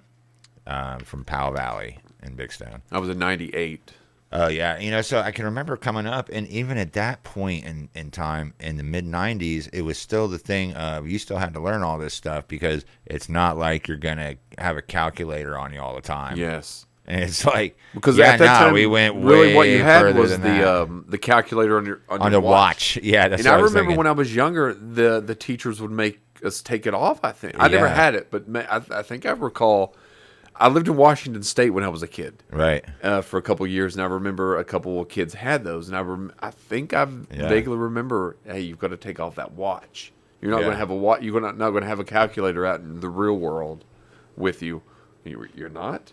From Powell Valley in Big Stone. I was in 98. Oh, yeah. So I can remember coming up, and even at that point in time, in the mid-90s, it was still the thing of you still had to learn all this stuff because it's not like you're going to have a calculator on you all the time. Yes. And it's like, because at that time, we went really way what you had was the calculator on your watch. Yeah, that's and what I was remember thinking. when I was younger, the teachers would make us take it off, I think. I never had it, but I think I recall... I lived in Washington State when I was a kid, right? For a couple of years, and I remember a couple of kids had those, and I think I vaguely remember, hey, you've got to take off that watch. You're not going to have a watch. You're not going to have a calculator out in the real world with you. You're not.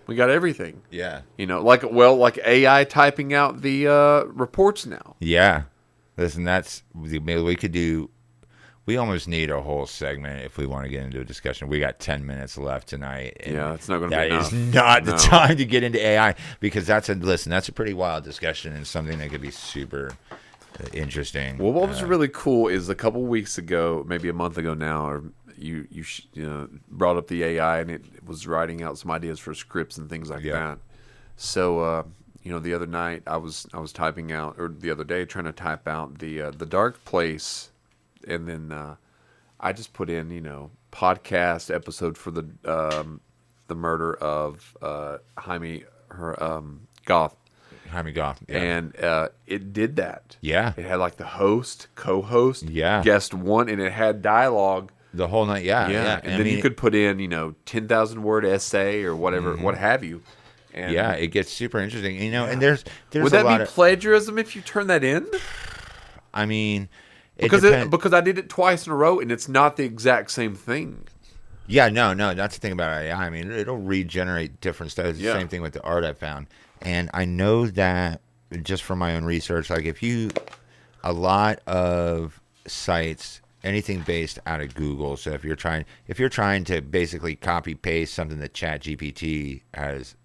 We got everything. Yeah. Like AI typing out the reports now. Yeah. Listen, we could do. We almost need a whole segment if we want to get into a discussion. We got 10 minutes left tonight. Yeah, it's not going to be enough. That is not the time to get into AI because that's a pretty wild discussion and something that could be super interesting. Well, what was really cool is a couple weeks ago, maybe a month ago now, or you brought up the AI and it was writing out some ideas for scripts and things like that. So the other night I was typing out, or the other day trying to type out the Dark Place, and then I just put in podcast episode for the murder of Jaime Goth. Jaime Goth, yeah. And it did that. Yeah. It had like the host, co-host, Yeah. guest one, and it had dialogue. The whole night, yeah. And then you could put in, 10,000 word essay or whatever, what have you. And yeah, it gets super interesting. And there's would a that lot be of plagiarism if you turn that in? I mean, Because I did it twice in a row, and it's not the exact same thing. Yeah, no, that's the thing about AI. I mean, it'll regenerate different stuff. It's the Yeah. same thing with the art I found. And I know that just from my own research, like a lot of sites, anything based out of Google. So if you're trying to basically copy paste something that ChatGPT has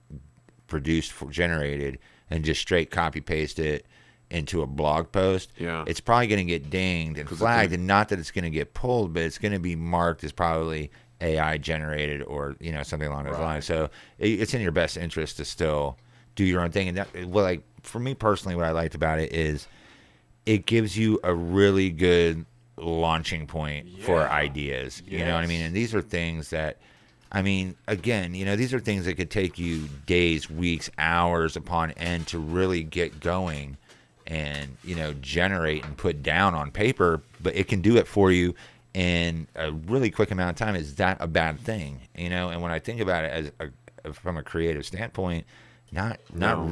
produced generated and just straight copy paste it into a blog post, it's probably going to get dinged and flagged, and not that it's going to get pulled, but it's going to be marked as probably AI generated or something along those lines. So it's in your best interest to still do your own thing. And like for me personally, what I liked about it is it gives you a really good launching point for ideas. You know what I mean? And these are things that, I mean, again, these are things that could take you days, weeks, hours upon end to really get going and, generate and put down on paper, but it can do it for you in a really quick amount of time. Is that a bad thing? And when I think about it from a creative standpoint, not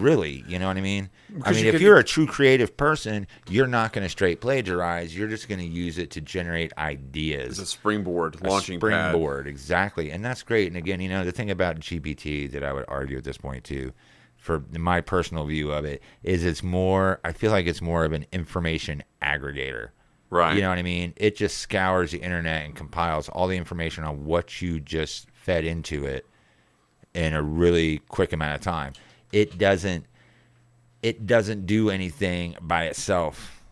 really. You know what I mean? I mean, if you're a true creative person, you're not going to straight plagiarize. You're just going to use it to generate ideas. It's a springboard, launching pad. Springboard, exactly. And that's great. And again, the thing about GPT that I would argue at this point too, for my personal view of it, is I feel like it's more of an information aggregator. Right. You know what I mean? It just scours the internet and compiles all the information on what you just fed into it in a really quick amount of time. It doesn't do anything by itself.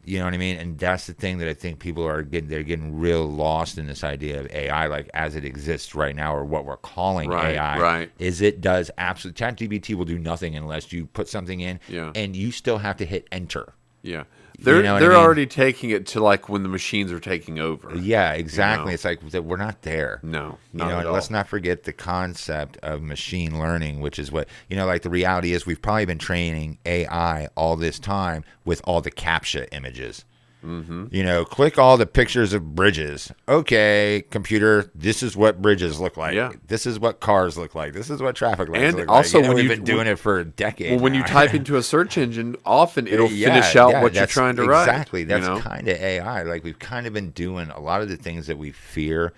You know what I mean? And that's the thing that I think people they're getting real lost in this idea of AI, like as it exists right now, or what we're calling AI. Right. Is it does absolutely, ChatGPT will do nothing unless you put something in, and you still have to hit enter. Yeah. They're already taking it to like when the machines are taking over. Yeah, exactly. It's like we're not there. No, not at all. Let's not forget the concept of machine learning, which is what, like the reality is we've probably been training AI all this time with all the CAPTCHA images. Mm-hmm. Click all the pictures of bridges. Okay, computer, this is what bridges look like. Yeah. This is what cars look like. This is what traffic lights and look also like. when we've been doing it for a decade. Well, when you type into a search engine, often it'll finish out what you're trying to write. Exactly. That's kind of AI. Like we've kind of been doing a lot of the things that we fear.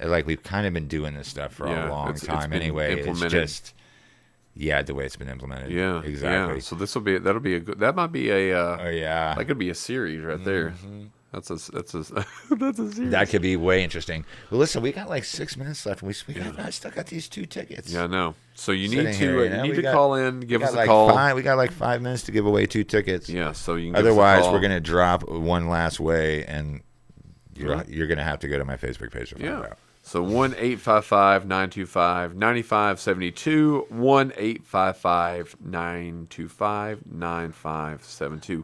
Like we've kind of been doing this stuff for a long time anyway. Implemented. It's just the way it's been implemented. Yeah, exactly. Yeah. So that'll be a good. That might be a. That could be a series right there. That's a series. That could be way interesting. Well, listen, we got like 6 minutes left, and I still got these 2 tickets. Yeah, I know. So you Sitting need to here, you need to call in, give us a call. We got like 5 minutes to give away 2 tickets. Yeah, so you can. Otherwise, give us a call. we're gonna drop one last way, and you're gonna have to go to my Facebook page to find out. So 1-855-925-9572, 1-855-925-9572.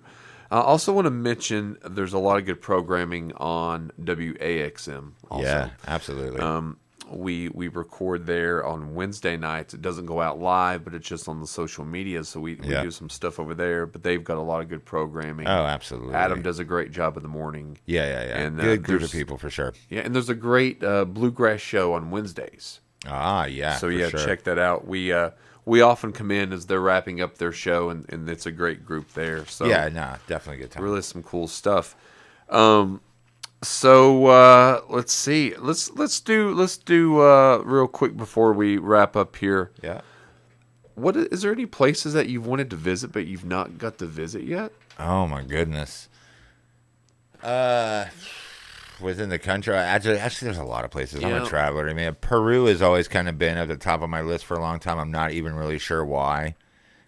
I also want to mention there's a lot of good programming on WAXM also. Yeah, absolutely. We record there on Wednesday nights. It doesn't go out live, but it's just on the social media, so we do some stuff over there. But they've got a lot of good programming. Oh, absolutely. Adam does a great job in the morning. Yeah. And good group of people for sure. Yeah, and there's a great bluegrass show on Wednesdays. Ah, yeah. So sure. check that out. We often come in as they're wrapping up their show, and it's a great group there. So definitely good time. Really some cool stuff. So let's see. Let's do real quick before we wrap up here. Yeah. What is there any places that you've wanted to visit but you've not got to visit yet? Oh my goodness. Within the country, actually, there's a lot of places. I'm a traveler. I mean, Peru has always kind of been at the top of my list for a long time. I'm not even really sure why.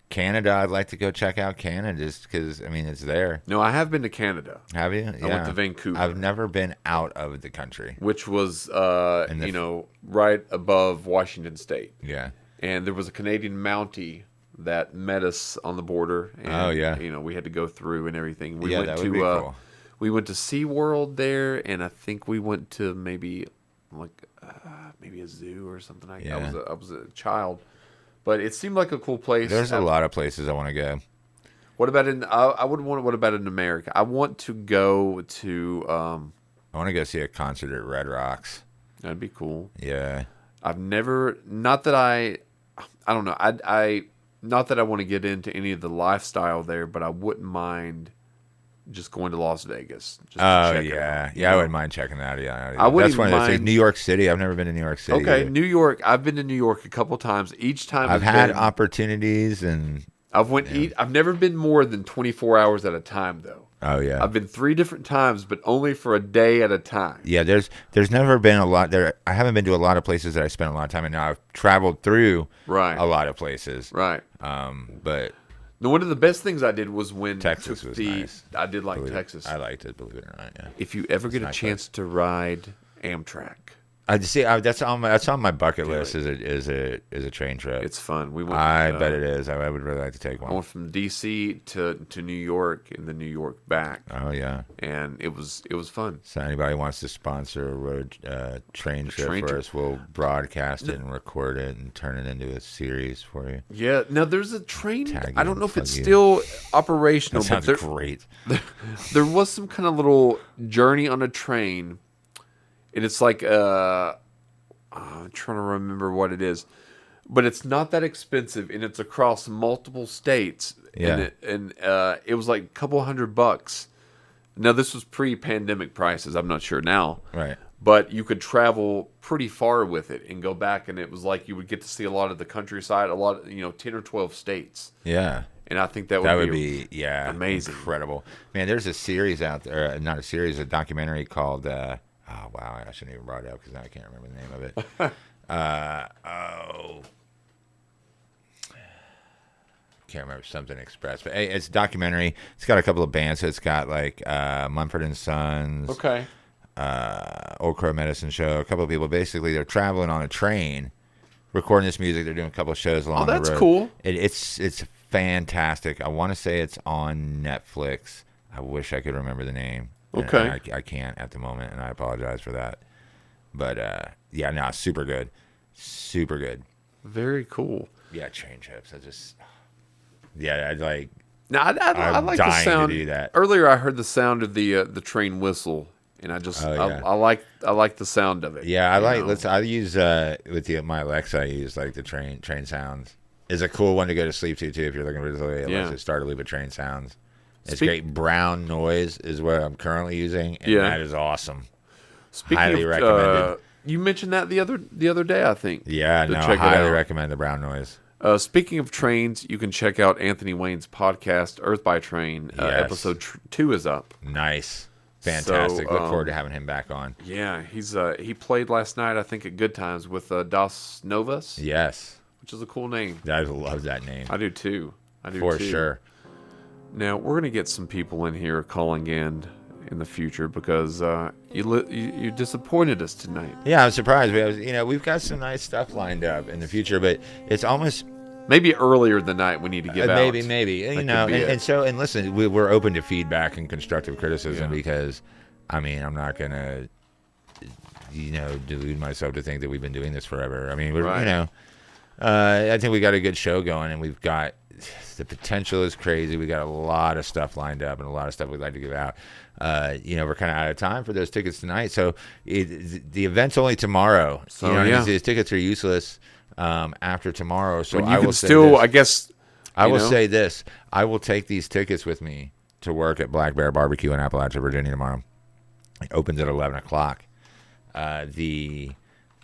Canada, I'd like to go check out Canada just because, I mean, it's there. No, I have been to Canada. Have you? I went to Vancouver. I've never been out of the country. Which was, right above Washington State. Yeah. And there was a Canadian Mountie that met us on the border. And, Oh, yeah. We had to go through and everything. We Yeah, went that to would be cool. we went to SeaWorld there, and I think we went to maybe a zoo or something like that. Yeah. I was a child, but it seemed like a cool place. There's a lot of places I want to go. What about what about in America? I want to go to. I want to go see a concert at Red Rocks. That'd be cool. Yeah. I've never. Not that I don't know. Not that I want to get into any of the lifestyle there, but I wouldn't mind just going to Las Vegas. Just to check it out, I wouldn't mind checking that out. Yeah, I wouldn't that's one of those things. mind- New York City. I've never been to New York City. Okay, either. New York. I've been to New York a couple times. Each time I've it's had been- opportunities and. I've never been more than 24 hours at a time though. Oh yeah. I've been 3 different times, but only for a day at a time. Yeah, there's never been a lot there. I haven't been to a lot of places that I spent a lot of time in. Now I've traveled through Right. a lot of places. Right. But Now, one of the best things I did was when Texas was nice. I did like believe it- Texas. I liked it, believe it or not. Yeah. If you ever get a nice chance to ride Amtrak, I see. That's on my bucket list. Is a train trip. it's fun. We went. I bet it is. I would really like to take I one. went from DC to New York and then New York back, Oh yeah. and it was fun. So anybody wants to sponsor a road train trip train for trip. us, we'll broadcast it and record it and turn it into a series for you. Yeah. Now there's a train. Tag I you don't know and if it's plug you. still operational, That sounds but great. there was some kind of little journey on a train, and it's like I'm trying to remember what it is, but it's not that expensive, and it's across multiple states. Yeah. And it was like a couple $100. Now this was pre-pandemic prices. I'm not sure now. Right. But you could travel pretty far with it and go back, and it was like you would get to see a lot of the countryside, 10 or 12 states. Yeah. And I think that That would would be amazing. incredible. Man, there's a series out there, not a series, a documentary called. Oh wow, I shouldn't even brought it up because now I can't remember the name of it. Can't remember, something Express, but hey, it's a documentary. It's got a couple of bands. So it's got like Mumford and Sons, Okay. Old Crow Medicine Show. A couple of people. Basically, they're traveling on a train, recording this music. They're doing a couple of shows along the road. That's cool. It's fantastic. I want to say it's on Netflix. I wish I could remember the name. Okay. And I can't at the moment, and I apologize for that. But yeah, no, super good, super good. Very cool. Yeah, train trips. I like. Now I I'm like the dying to sound. do that. Earlier, I heard the sound of the train whistle, and I just Oh, yeah. I like the sound of it. Yeah, I you like. know? I use my Alexa. I use like the train sounds. Is a cool one to go to sleep to too if you're looking for the Yeah. Alexa start to leave with train sounds. It's great. Brown noise is what I'm currently using, and Yeah. that is awesome. Speaking highly of, recommended. You mentioned that the other day, I think. Yeah, to no, check it highly out. recommend the brown noise. Speaking of trains, you can check out Anthony Wayne's podcast, Earth by Train. Yes. Episode 2 is up. Nice, fantastic. So, Look forward to having him back on. Yeah, he played last night, I think, at Good Times with Dos Novas, Yes, which is a cool name. I love that name I do too. for sure. Now we're gonna get some people in here calling in the future because you disappointed us tonight. Yeah, I'm surprised. We've got some nice stuff lined up in the future, but it's almost Maybe earlier than night we need to give out. maybe That you could know, be it. and listen, we're open to feedback and constructive criticism Yeah. because, I mean, I'm not gonna, delude myself to think that we've been doing this forever. I mean, Right. I think we got a good show going, and we've got the potential is crazy. We got a lot of stuff lined up and a lot of stuff we'd like to give out. We're kind of out of time for those tickets tonight, so the event's only tomorrow. So, yeah. These tickets are useless after tomorrow. So When I you will can say still, this. I guess. I you will know? say this: I will take these tickets with me to work at Black Bear Barbecue in Appalachia, Virginia tomorrow. It opens at 11 o'clock.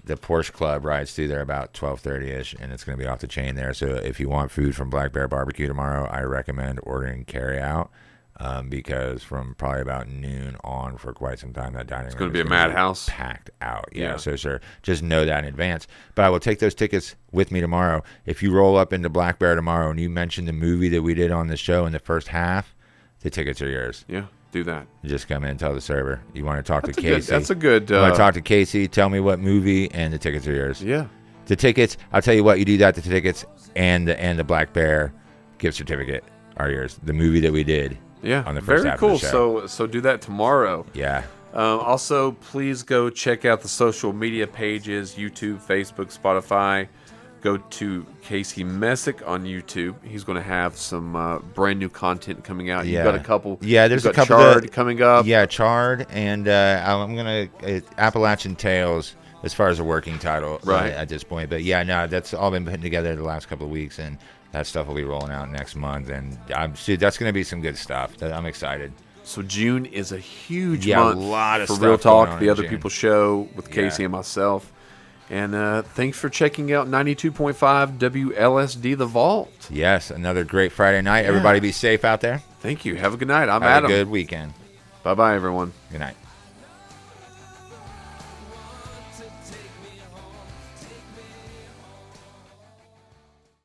The Porsche Club rides through there about 12:30ish, and it's going to be off the chain there. So if you want food from Black Bear Barbecue tomorrow, I recommend ordering carry out because from probably about noon on for quite some time, that dining room gonna is be a gonna madhouse. packed out. Yeah, Yeah. so sir, just know that in advance. But I will take those tickets with me tomorrow. If you roll up into Black Bear tomorrow and you mention the movie that we did on the show in the first half, the tickets are yours. Yeah, do that. Just come in and tell the server you want to talk That's to a good. Casey. That's a good. You want to talk to Casey? Tell me what movie, and the tickets are yours. Yeah. The tickets, I'll tell you what, you do that, the tickets and the Black Bear gift certificate are yours. The movie that we did. Yeah, on the first very half cool. Of the show. So do that tomorrow. Yeah. Also, please go check out the social media pages: YouTube, Facebook, Spotify. Go to Casey Messick on YouTube. He's going to have some brand new content coming out. Yeah. You've got a couple. Yeah, there's a couple. Charred coming up. Yeah, Charred, and I'm gonna Appalachian Tales as far as a working title at this point. But yeah, no, that's all been put together the last couple of weeks, and that stuff will be rolling out next month. And that's going to be some good stuff. I'm excited. So June is a huge month a lot of for stuff Real Talk, the Other June. People Show with Casey and myself. And thanks for checking out 92.5 WLSD The Vault. Yes, another great Friday night. Everybody be safe out there. Thank you. Have a good night. I'm Have Adam. a good weekend. Bye-bye, everyone. Good night.